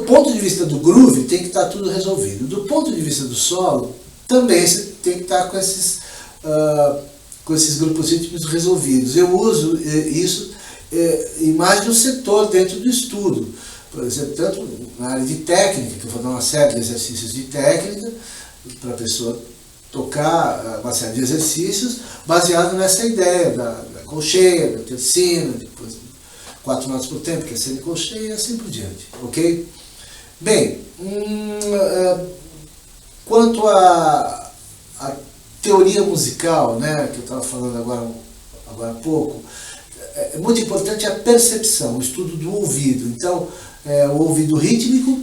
ponto de vista do groove, tem que estar tudo resolvido. Do ponto de vista do solo, também você tem que estar com esses grupos rítmicos resolvidos. Eu uso isso em mais de um setor dentro do estudo. Por exemplo, tanto na área de técnica, que eu vou dar uma série de exercícios de técnica, para a pessoa tocar uma série de exercícios, baseado nessa ideia da colcheia, da tercina, depois 4 notas por tempo, que é semicolcheia, e assim por diante, ok? Bem, quanto à teoria musical, né, que eu estava falando agora há pouco, é muito importante a percepção, o estudo do ouvido. Então, o ouvido rítmico,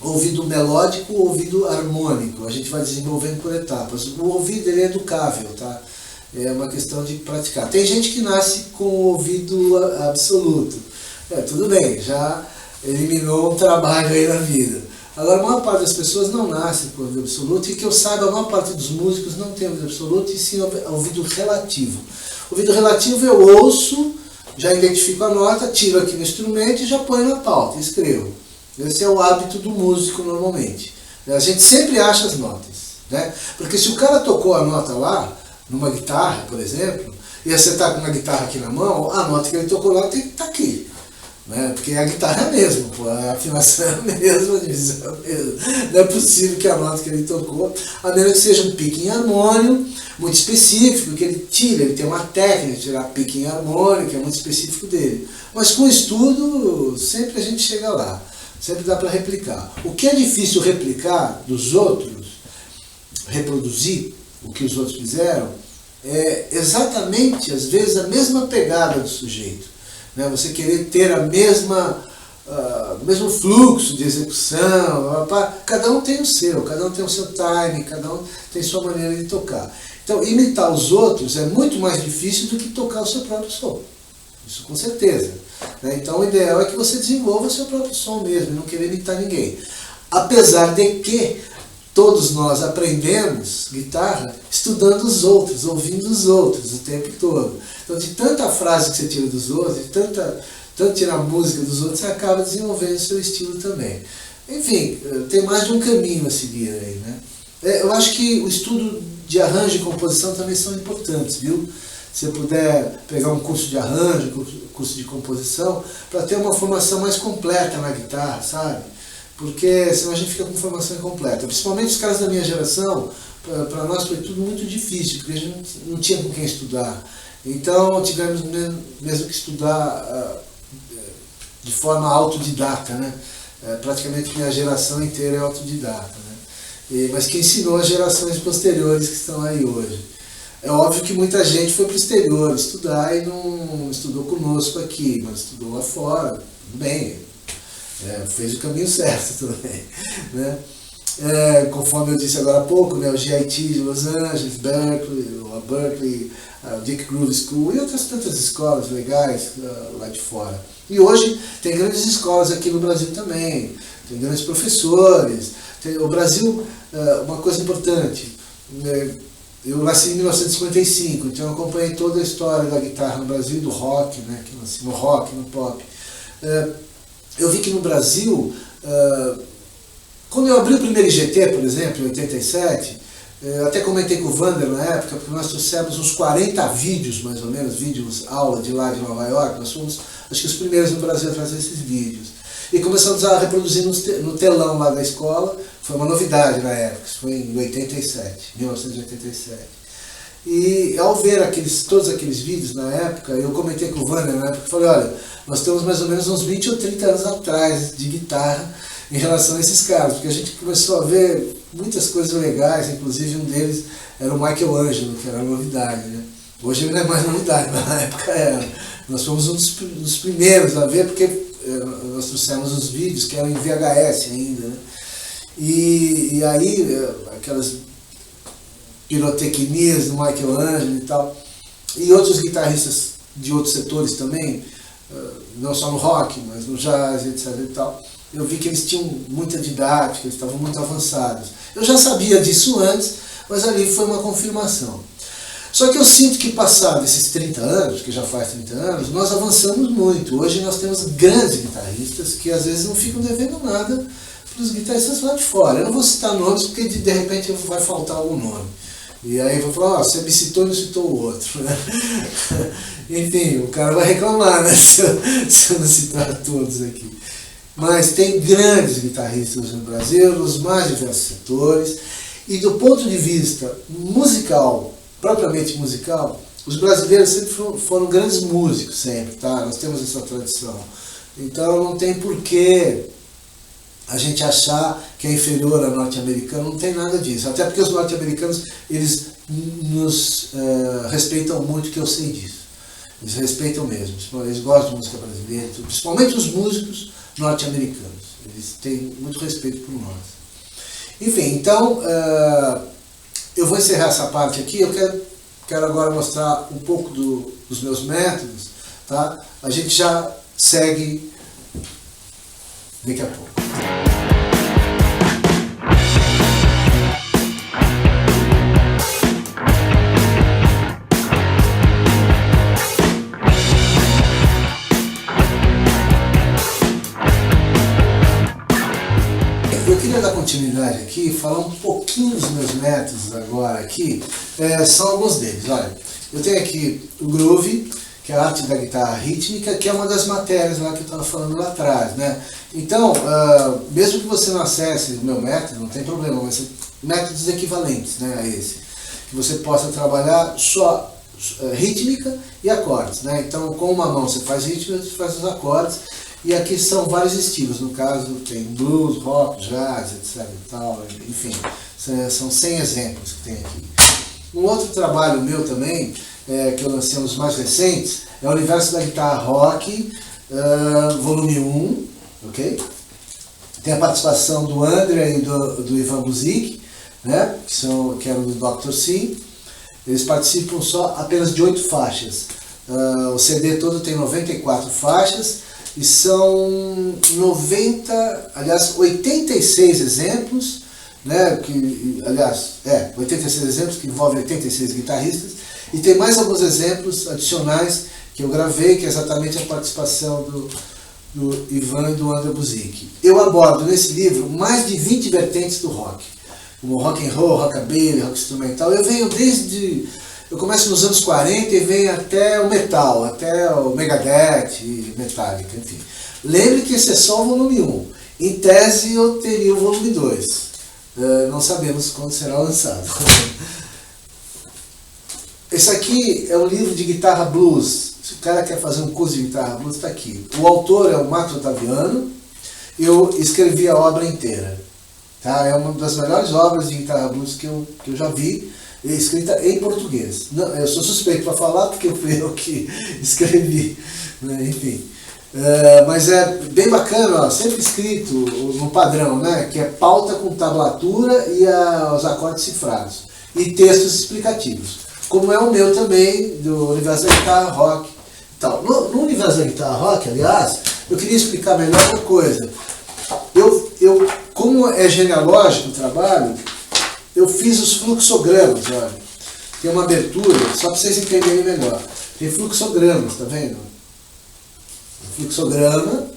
o ouvido melódico, o ouvido harmônico. A gente vai desenvolvendo por etapas. O ouvido, ele é educável, tá? É uma questão de praticar. Tem gente que nasce com o ouvido absoluto. Tudo bem, já eliminou um trabalho aí na vida. Agora, a maior parte das pessoas não nasce com o ouvido absoluto, e que eu saiba, a maior parte dos músicos não tem ouvido absoluto, e sim ouvido relativo. O ouvido relativo eu ouço, já identifico a nota, tiro aqui no instrumento e já ponho na pauta, escrevo. Esse é o hábito do músico normalmente. A gente sempre acha as notas, né? Porque se o cara tocou a nota lá, numa guitarra, por exemplo, e você está com uma guitarra aqui na mão, a nota que ele tocou lá tem que estar aqui. Né? Porque a guitarra é a mesma, pô, a afinação é a mesma, a divisão é a mesma. Não é possível que a nota que ele tocou, a menos que seja um pique em harmônio, muito específico, que ele tira, ele tem uma técnica de tirar pique em harmônio, que é muito específico dele. Mas com o estudo, sempre a gente chega lá, sempre dá para replicar. O que é difícil replicar dos outros, reproduzir o que os outros fizeram, é exatamente, às vezes, a mesma pegada do sujeito. Né? Você querer ter o mesmo fluxo de execução, cada um tem o seu time, cada um tem sua maneira de tocar. Então, imitar os outros é muito mais difícil do que tocar o seu próprio som. Isso com certeza. Né? Então, o ideal é que você desenvolva o seu próprio som mesmo, e não querer imitar ninguém. Apesar de que todos nós aprendemos guitarra estudando os outros, ouvindo os outros o tempo todo. Então, de tanta frase que você tira dos outros, de tanto tirar música dos outros, você acaba desenvolvendo o seu estilo também. Enfim, tem mais de um caminho a seguir aí, né? Eu acho que o estudo de arranjo e composição também são importantes, viu? Se você puder pegar um curso de arranjo, curso de composição, para ter uma formação mais completa na guitarra, sabe? Porque senão a gente fica com formação incompleta. Principalmente os caras da minha geração, para nós foi tudo muito difícil, porque a gente não tinha com quem estudar. Então tivemos mesmo que estudar de forma autodidata, né? Praticamente minha geração inteira é autodidata, né? Mas que ensinou as gerações posteriores que estão aí hoje. É óbvio que muita gente foi para o exterior estudar e não estudou conosco aqui, mas estudou lá fora, tudo bem. Fez o caminho certo também, né? Conforme eu disse agora há pouco, né, o GIT de Los Angeles, Berkeley, a Dick Groove School e outras tantas escolas legais lá de fora. E hoje tem grandes escolas aqui no Brasil também, tem grandes professores. O Brasil, uma coisa importante, eu nasci em 1955, então eu acompanhei toda a história da guitarra no Brasil, do rock, né, que nasci no rock, no pop. Eu vi que no Brasil, quando eu abri o primeiro IGT, por exemplo, em 87, até comentei com o Vander na época, porque nós trouxemos uns 40 vídeos, mais ou menos, vídeos aula de lá de Nova York, nós fomos, acho que os primeiros no Brasil a trazer esses vídeos. E começamos a reproduzir no telão lá da escola, foi uma novidade na época, isso foi em 1987. E ao ver todos aqueles vídeos na época, eu comentei com o Vander na época, falei, olha, nós temos mais ou menos uns 20 ou 30 anos atrás de guitarra em relação a esses caras, porque a gente começou a ver muitas coisas legais, inclusive um deles era o Michelangelo, que era uma novidade, né? Hoje ele não é mais novidade, mas na época era. Nós fomos um dos primeiros a ver, porque nós trouxemos os vídeos que eram em VHS ainda, né? E aí, aquelas pirotecnias do Michelangelo e tal, e outros guitarristas de outros setores também, não só no rock, mas no jazz, etc. e tal, eu vi que eles tinham muita didática, eles estavam muito avançados. Eu já sabia disso antes, mas ali foi uma confirmação. Só que eu sinto que passados esses 30 anos, que já faz 30 anos, nós avançamos muito. Hoje nós temos grandes guitarristas que às vezes não ficam devendo nada para os guitarristas lá de fora. Eu não vou citar nomes porque de repente vai faltar algum nome. E aí eu vou falar, você me citou e não citou o outro. Enfim, o cara vai reclamar, né, se eu não citar todos aqui. Mas tem grandes guitarristas no Brasil, nos mais diversos setores. E do ponto de vista musical, propriamente musical, os brasileiros sempre foram grandes músicos, sempre, tá? Nós temos essa tradição. Então não tem porquê a gente achar que é inferior ao norte-americano, não tem nada disso. Até porque os norte-americanos, eles nos respeitam muito, que eu sei disso. Eles respeitam mesmo, eles gostam de música brasileira, principalmente os músicos norte-americanos. Eles têm muito respeito por nós. Enfim, então, eu vou encerrar essa parte aqui. Eu quero agora mostrar um pouco dos meus métodos, tá? A gente já segue daqui a pouco. Eu queria dar continuidade aqui, falar um pouquinho dos meus métodos agora aqui. São alguns deles. Olha, eu tenho aqui o groove, que é a arte da guitarra rítmica, que é uma das matérias lá que eu estava falando lá atrás, né? Então, mesmo que você não acesse o meu método, não tem problema, mas métodos equivalentes, né, a esse, que você possa trabalhar só rítmica e acordes, né? Então, com uma mão você faz rítmica, você faz os acordes, e aqui são vários estilos, no caso tem blues, rock, jazz, etc e tal, enfim, são 100 exemplos que tem aqui. Um outro trabalho meu também, que eu lancei um dos mais recentes, é o Universo da Guitarra Rock, volume 1, ok? Tem a participação do André e do Ivan Buzik, né? que eram do Dr. Sim. Eles participam apenas de 8 faixas. O CD todo tem 94 faixas, e são 86 exemplos, né? 86 exemplos que envolvem 86 guitarristas, e tem mais alguns exemplos adicionais que eu gravei, que é exatamente a participação do Ivan e do André Buzik. Eu abordo nesse livro mais de 20 vertentes do rock, como rock and roll, rockabilly, rock instrumental. Eu começo nos anos 40 e venho até o metal, até o Megadeth e Metallica, enfim. Lembre que esse é só o volume 1. Em tese eu teria o volume 2. Não sabemos quando será lançado. Esse aqui é um livro de guitarra blues. Se o cara quer fazer um curso de guitarra blues, está aqui. O autor é o Max Ottaviano. Eu escrevi a obra inteira. Tá? É uma das melhores obras de guitarra blues que eu já vi, escrita em português. Não, eu sou suspeito para falar porque fui eu que escrevi, né? Enfim. Mas é bem bacana, ó, sempre escrito no padrão, né? Que é pauta com tablatura e os acordes cifrados. E textos explicativos. Como é o meu também, do Universo da Guitarra Rock. Então, no Universo da Guitarra Rock, aliás, eu queria explicar melhor uma coisa. Como é genealógico o trabalho, eu fiz os fluxogramas, olha. Tem uma abertura, só para vocês entenderem melhor. Tem fluxogramas, tá vendo? Fluxograma,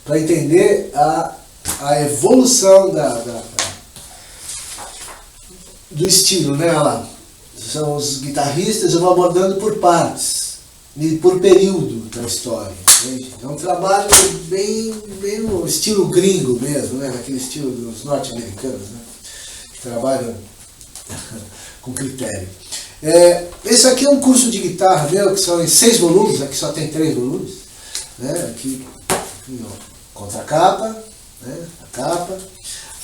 para entender a evolução do estilo, né? Olha lá. São os guitarristas, eu vou abordando por partes, por período da história. Entende? É um trabalho bem no estilo gringo mesmo, né? Aquele estilo dos norte-americanos, né? Que trabalham com critério. Esse aqui é um curso de guitarra meu, que são em 6 volumes, aqui só tem 3 volumes. Né? Aqui contra a capa, né? A capa,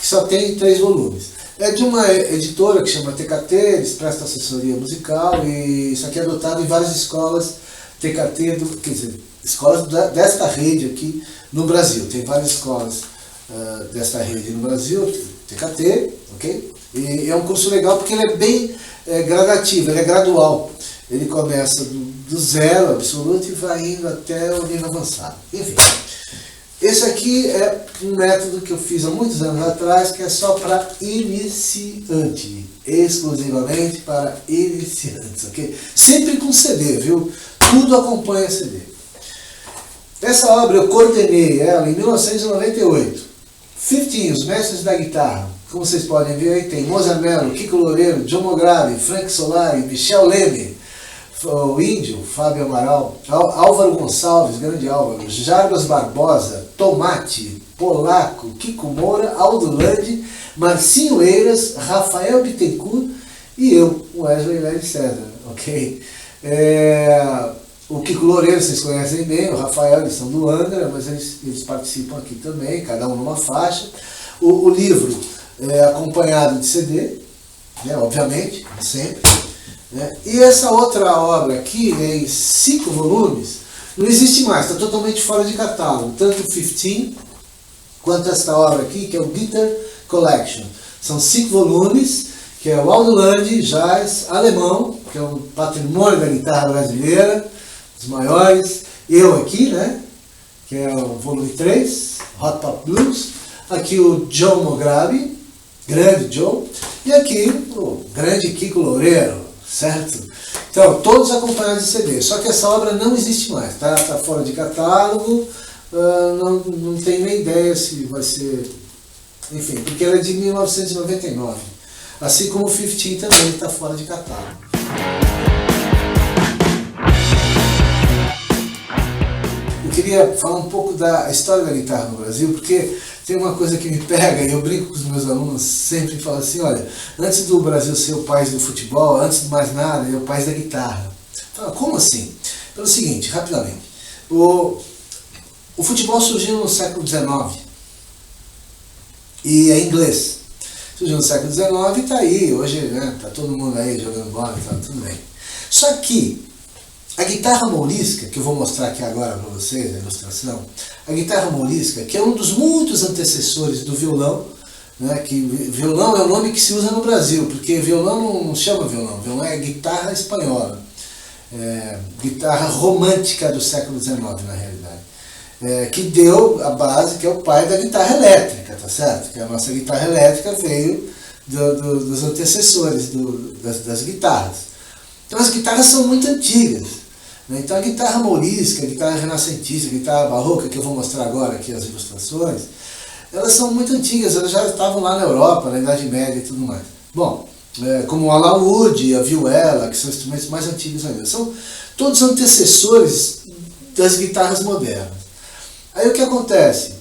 que só tem 3 volumes. É de uma editora que chama TKT, eles prestam assessoria musical, e isso aqui é adotado em várias escolas TKT, quer dizer, escolas desta rede aqui no Brasil. Tem várias escolas desta rede no Brasil, TKT, ok? E é um curso legal porque ele é bem gradativo, ele é gradual. Ele começa do zero absoluto e vai indo até o nível avançado. Enfim, Esse aqui é um método que eu fiz há muitos anos atrás, que é só para iniciante, exclusivamente para iniciantes, ok? Sempre com CD, viu? Tudo acompanha CD. Essa obra eu coordenei ela em 1998. 15, os mestres da guitarra. Como vocês podem ver aí, tem Mozart Mello, Kiko Loureiro, John Mograbi, Frank Solari, Michel Leme, o Índio, Fábio Amaral, Álvaro Gonçalves, grande Álvaro, Jarbas Barbosa, Tomate, Polaco, Kiko Moura, Aldo Landi, Marcinho Eiras, Rafael Bittencourt e eu, Wesley Lely César, ok? O Kiko Loureiro vocês conhecem bem, o Rafael, eles são do Angra, mas eles participam aqui também, cada um numa faixa. O livro é acompanhado de CD, né, obviamente, sempre. Né? E essa outra obra aqui, em 5 volumes, não existe mais, está totalmente fora de catálogo. Tanto o 15 quanto esta obra aqui, que é o Guitar Collection. São 5 volumes, que é o Aldo Landi, jazz, alemão, que é um patrimônio da guitarra brasileira, dos maiores. Eu aqui, né, que é o volume 3, Hot Pop Blues. Aqui o John Mograbi, grande John. E aqui o grande Kiko Loureiro, certo? Então, todos acompanhados de CD. Só que essa obra não existe mais, tá fora de catálogo, não tenho nem ideia se vai ser... Enfim, porque ela é de 1999. Assim como o 15 também está fora de catálogo. Eu queria falar um pouco da história da guitarra no Brasil, porque tem uma coisa que me pega, e eu brinco com os meus alunos sempre e falo assim, olha, antes do Brasil ser o país do futebol, antes de mais nada, é o país da guitarra. Fala, como assim? Pelo seguinte, rapidamente, o futebol surgiu no século XIX, e é inglês. Surgiu no século XIX e está aí, hoje está todo mundo aí jogando bola, tá tudo bem. Só que a guitarra mourisca, que eu vou mostrar aqui agora para vocês, a ilustração, a guitarra mourisca, que é um dos muitos antecessores do violão, né, que violão é o nome que se usa no Brasil, porque violão não chama violão, violão é guitarra espanhola, guitarra romântica do século XIX, na realidade, que deu a base, que é o pai da guitarra elétrica, tá certo? Que a nossa guitarra elétrica veio dos antecessores das guitarras. Então as guitarras são muito antigas. Então a guitarra mourisca, a guitarra renascentista, a guitarra barroca, que eu vou mostrar agora aqui as ilustrações, elas são muito antigas, elas já estavam lá na Europa, na Idade Média e tudo mais. Bom, como o alaúde, a vihuela, que são instrumentos mais antigos ainda, são todos antecessores das guitarras modernas. Aí o que acontece?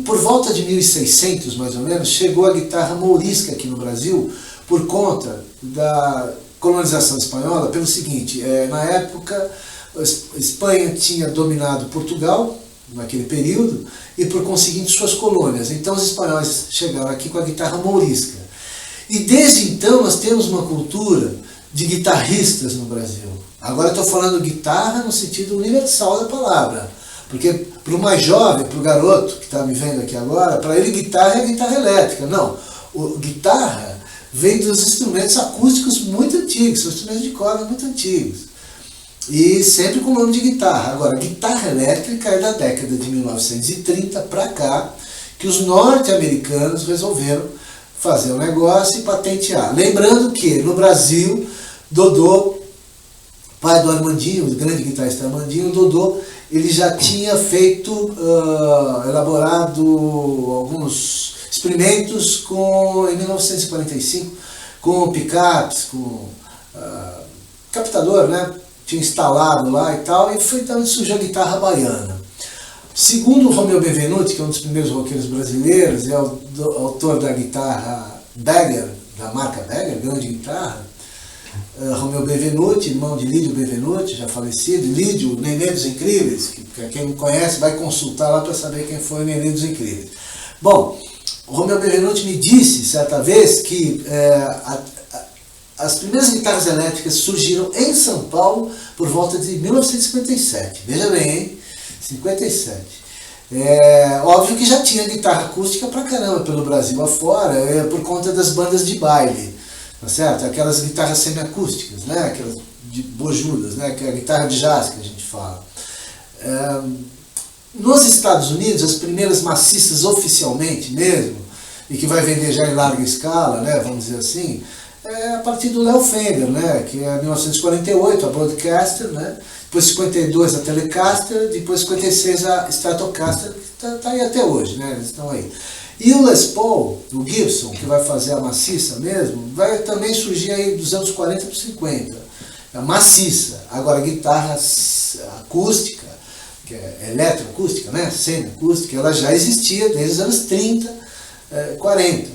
Por volta de 1600, mais ou menos, chegou a guitarra mourisca aqui no Brasil por conta da colonização espanhola, pelo seguinte, na época a Espanha tinha dominado Portugal, naquele período, e por conseguinte suas colônias. Então os espanhóis chegaram aqui com a guitarra mourisca. E desde então nós temos uma cultura de guitarristas no Brasil. Agora estou falando guitarra no sentido universal da palavra, porque para o mais jovem, para o garoto que está me vendo aqui agora, para ele guitarra é guitarra elétrica. Não, guitarra vem dos instrumentos acústicos muito antigos, são instrumentos de corda muito antigos. E sempre com o nome de guitarra. Agora, guitarra elétrica é da década de 1930 para cá, que os norte-americanos resolveram fazer um negócio e patentear. Lembrando que no Brasil, Dodô, pai do Armandinho, o grande guitarrista Armandinho, Dodô, ele já tinha feito, elaborado alguns experimentos em 1945 com picapes, com captador, né? Tinha instalado lá e tal, e foi então surgiu a guitarra baiana. Segundo o Romeu Benvenuti, que é um dos primeiros roqueiros brasileiros, e é o autor da guitarra Bagger, da marca Bagger, grande guitarra, Romeu Benvenuti, irmão de Lídio Benvenuti, já falecido, Lídio, o Nenê dos Incríveis, que quem não conhece vai consultar lá para saber quem foi o Nenê dos Incríveis. Bom, o Romeu Benvenuti me disse certa vez que as primeiras guitarras elétricas surgiram em São Paulo por volta de 1957. Veja bem, hein? 57. Óbvio que já tinha guitarra acústica pra caramba pelo Brasil afora, por conta das bandas de baile, tá certo? Aquelas guitarras semiacústicas, né? Aquelas de bojudas, né? Que é a guitarra de jazz que a gente fala. Nos Estados Unidos, as primeiras maciças oficialmente mesmo, e que vai vender já em larga escala, né, vamos dizer assim, é a partir do Léo Fender, né, que é 1948, a Broadcaster, né, depois 52 a Telecaster, depois 56 a Stratocaster, que tá aí até hoje, né, eles estão aí. E o Les Paul, o Gibson, que vai fazer a maciça mesmo, vai também surgir aí dos anos 40 para 50, a maciça. Agora a guitarra acústica, que é eletroacústica, né, semi-acústica, ela já existia desde os anos 30, 40.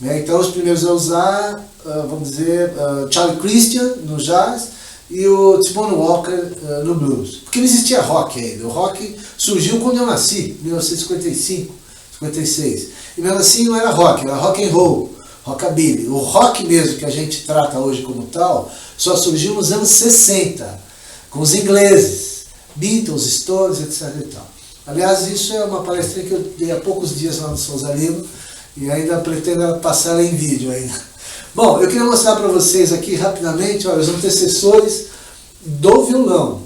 Né? Então os primeiros a usar, vamos dizer, Charlie Christian no jazz e o T-Bone Walker no blues. Porque não existia rock ainda. O rock surgiu quando eu nasci, em 1955, 56. E mesmo assim não era rock and roll, rockabilly. O rock mesmo que a gente trata hoje como tal, só surgiu nos anos 60, com os ingleses, Beatles, Stones, etc. e tal. Aliás, isso é uma palestra que eu dei há poucos dias lá no Souza Lima, e ainda pretendo passar ela em vídeo ainda. Bom, eu queria mostrar para vocês aqui rapidamente, olha, os antecessores do violão.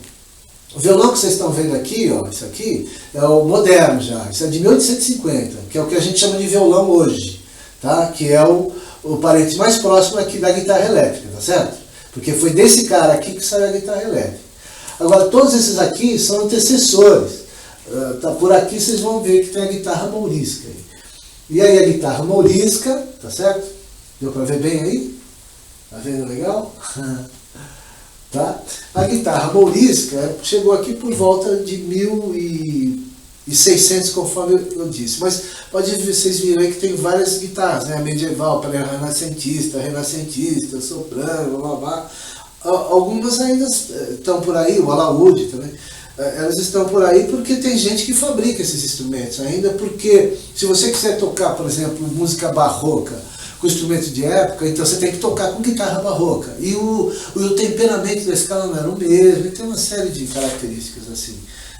O violão que vocês estão vendo aqui, ó, isso aqui, é o moderno já, isso é de 1850, que é o que a gente chama de violão hoje, tá? Que é o parente mais próximo aqui da guitarra elétrica, tá certo? Porque foi desse cara aqui que saiu a guitarra elétrica. Agora, todos esses aqui são antecessores. Tá, por aqui vocês vão ver que tem a guitarra mourisca aí. E aí a guitarra mourisca, tá certo? Deu para ver bem aí? Tá vendo legal? Tá? A guitarra mourisca chegou aqui por volta de 1600, conforme eu disse. Mas vocês viram aí que tem várias guitarras, né? Medieval, renascentista, soprano, blá blá blá. Algumas ainda estão por aí, o alaúde também. Elas estão por aí porque tem gente que fabrica esses instrumentos ainda, porque se você quiser tocar, por exemplo, música barroca com instrumento de época, então você tem que tocar com guitarra barroca. E o temperamento da escala não era o mesmo, e tem uma série de características assim,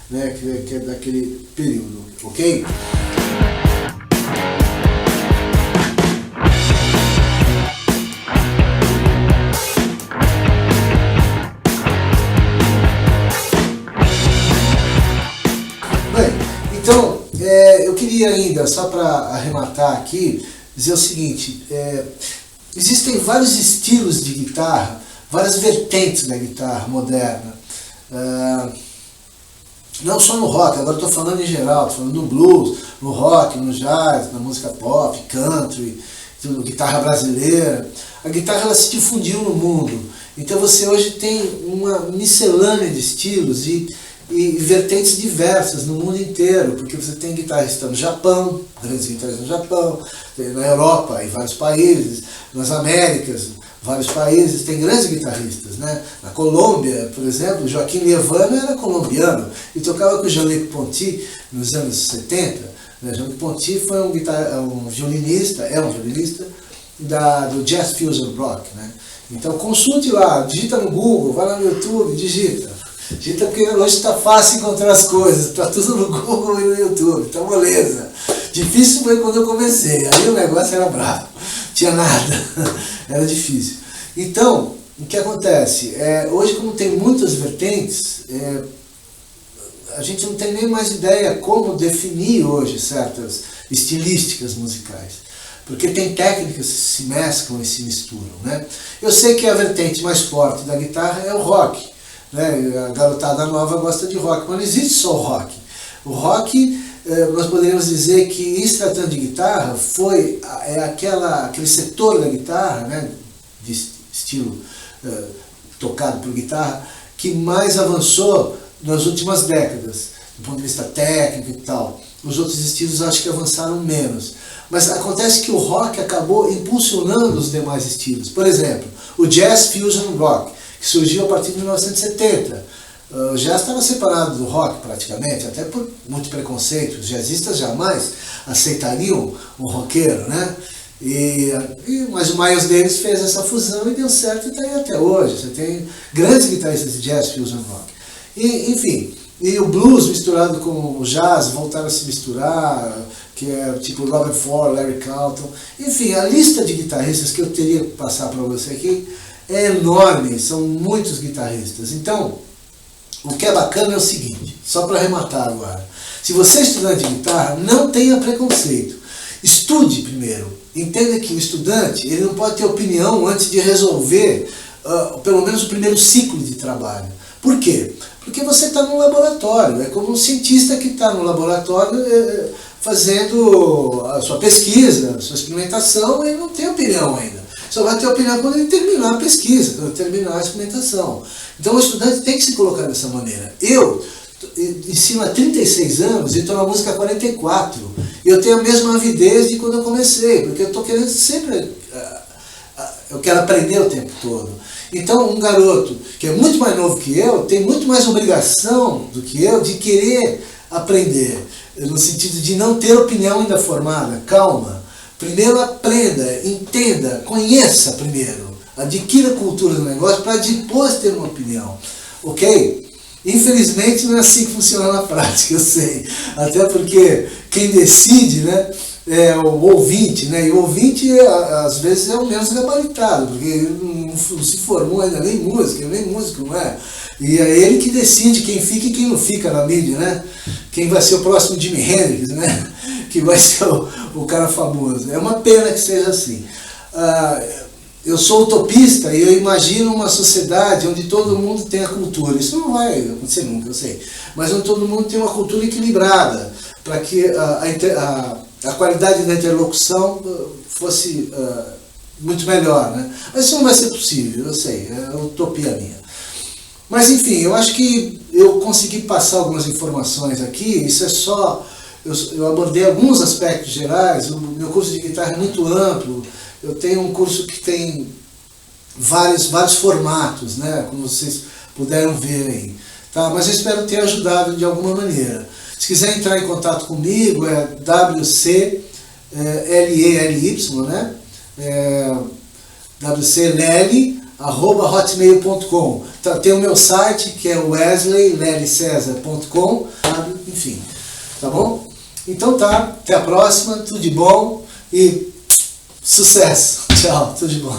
né, que é daquele período, ok? Então, eu queria ainda, só para arrematar aqui, dizer o seguinte, existem vários estilos de guitarra, várias vertentes da guitarra moderna, não só no rock, agora estou falando em geral, estou falando no blues, no rock, no jazz, na música pop, country, guitarra brasileira. A guitarra ela se difundiu no mundo, então você hoje tem uma miscelânea de estilos e vertentes diversas no mundo inteiro, porque você tem guitarristas no Japão, grandes guitarristas no Japão, na Europa, em vários países, nas Américas, vários países, tem grandes guitarristas, né? Na Colômbia, por exemplo, Joaquim Lievano era colombiano e tocava com o Jean-Luc Ponty nos anos 70. Né? Jean-Luc Ponty foi um violinista do Jazz Fusion Rock. Né? Então consulte lá, digita no Google, vai lá no YouTube, digita porque hoje está fácil encontrar as coisas, está tudo no Google e no YouTube, tá moleza. Difícil foi quando eu comecei, aí o negócio era bravo, tinha nada, era difícil. Então, o que acontece? Hoje, como tem muitas vertentes, a gente não tem nem mais ideia como definir hoje certas estilísticas musicais. Porque tem técnicas que se mesclam e se misturam. Né? Eu sei que a vertente mais forte da guitarra é o rock. Né? A garotada nova gosta de rock, mas não existe só o rock. O rock, nós poderíamos dizer que, em se tratando de guitarra, aquele setor da guitarra, né, de estilo tocado por guitarra, que mais avançou nas últimas décadas, do ponto de vista técnico e tal. Os outros estilos acho que avançaram menos. Mas acontece que o rock acabou impulsionando os demais estilos. Por exemplo, o Jazz Fusion Rock, que surgiu a partir de 1970. O jazz estava separado do rock praticamente, até por muito preconceito. Os jazzistas jamais aceitariam um roqueiro, né? Mas o Miles Davis fez essa fusão e deu certo e está aí até hoje. Você tem grandes guitarristas de jazz fusion rock. Enfim, e o blues misturado com o jazz voltaram a se misturar, que é tipo Robert Ford, Larry Carlton. Enfim, a lista de guitarristas que eu teria que passar para você aqui é enorme, são muitos guitarristas. Então, o que é bacana é o seguinte, só para arrematar agora. Se você é estudante de guitarra, não tenha preconceito. Estude primeiro. Entenda que o estudante ele não pode ter opinião antes de resolver pelo menos o primeiro ciclo de trabalho. Por quê? Porque você está no laboratório. É como um cientista que está no laboratório fazendo a sua pesquisa, a sua experimentação, ele não tem opinião ainda. Só vai ter opinião quando ele terminar a pesquisa, quando ele terminar a experimentação. Então o estudante tem que se colocar dessa maneira. Eu ensino há 36 anos e estou na música há 44. Eu tenho a mesma avidez de quando eu comecei, porque eu estou querendo sempre... eu quero aprender o tempo todo. Então um garoto que é muito mais novo que eu, tem muito mais obrigação do que eu de querer aprender, no sentido de não ter opinião ainda formada. Calma. Primeiro aprenda, entenda, conheça primeiro, adquira a cultura do negócio para depois ter uma opinião, ok? Infelizmente não é assim que funciona na prática, eu sei, até porque quem decide, né, é o ouvinte, né, e o ouvinte às vezes é o menos gabaritado, porque ele não se formou ainda nem música, nem músico, não é? E é ele que decide quem fica e quem não fica na mídia, né? Quem vai ser o próximo Jimi Hendrix, né? Que vai ser o cara famoso. É uma pena que seja assim. Eu sou utopista e eu imagino uma sociedade onde todo mundo tenha cultura. Isso não vai acontecer nunca, eu sei. Mas onde todo mundo tem uma cultura equilibrada, para que a qualidade da interlocução fosse muito melhor, né? Mas isso não vai ser possível, eu sei, é utopia minha. Mas enfim, eu acho que eu consegui passar algumas informações aqui, isso é só... Eu abordei alguns aspectos gerais, o meu curso de guitarra é muito amplo, eu tenho um curso que tem vários formatos, né, como vocês puderam ver aí. Tá? Mas eu espero ter ajudado de alguma maneira. Se quiser entrar em contato comigo, é WCLELY, né? WCLELY@hotmail.com. Tá, tem o meu site, que é wesleylelicesar.com, enfim, tá bom? Então tá, até a próxima, tudo de bom e sucesso. Tchau, tudo de bom.